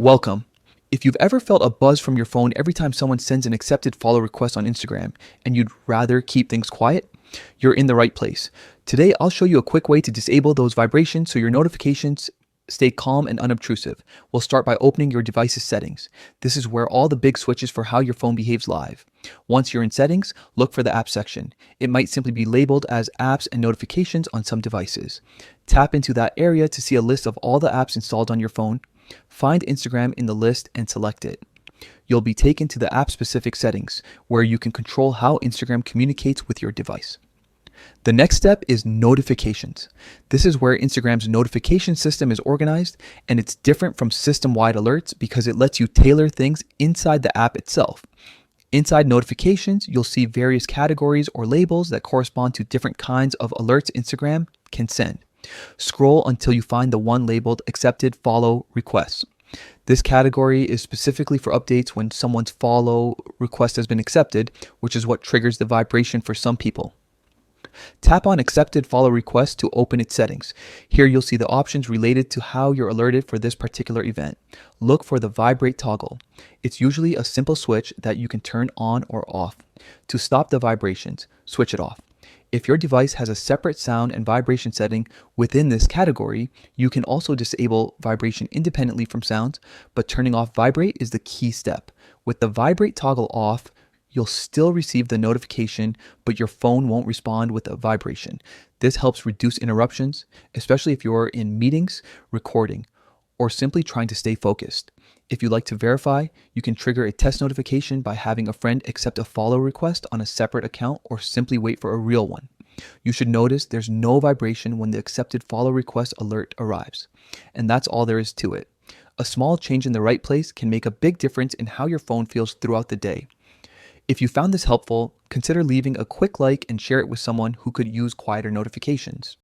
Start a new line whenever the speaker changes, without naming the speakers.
Welcome. If you've ever felt a buzz from your phone every time someone sends an accepted follow request on Instagram and you'd rather keep things quiet, you're in the right place. Today, I'll show you a quick way to disable those vibrations so your notifications stay calm and unobtrusive. We'll start by opening your device's settings. This is where all the big switches for how your phone behaves live. Once you're in settings, look for the app section. It might simply be labeled as apps and notifications on some devices. Tap into that area to see a list of all the apps installed on your phone. Find Instagram in the list and select it. You'll be taken to the app-specific settings, where you can control how Instagram communicates with your device. The next step is notifications. This is where Instagram's notification system is organized, and it's different from system-wide alerts because it lets you tailor things inside the app itself. Inside notifications, you'll see various categories or labels that correspond to different kinds of alerts Instagram can send. Scroll until you find the one labeled Accepted Follow Requests. This category is specifically for updates when someone's follow request has been accepted, which is what triggers the vibration for some people. Tap on Accepted Follow Request to open its settings. Here you'll see the options related to how you're alerted for this particular event. Look for the Vibrate toggle. It's usually a simple switch that you can turn on or off. To stop the vibrations, switch it off. If your device has a separate sound and vibration setting within this category, you can also disable vibration independently from sounds, but turning off Vibrate is the key step. With the Vibrate toggle off, you'll still receive the notification, but your phone won't respond with a vibration. This helps reduce interruptions, especially if you're in meetings, recording, or simply trying to stay focused. If you'd like to verify, you can trigger a test notification by having a friend accept a follow request on a separate account or simply wait for a real one. You should notice there's no vibration when the accepted follow request alert arrives. And that's all there is to it. A small change in the right place can make a big difference in how your phone feels throughout the day. If you found this helpful, consider leaving a quick like and share it with someone who could use quieter notifications.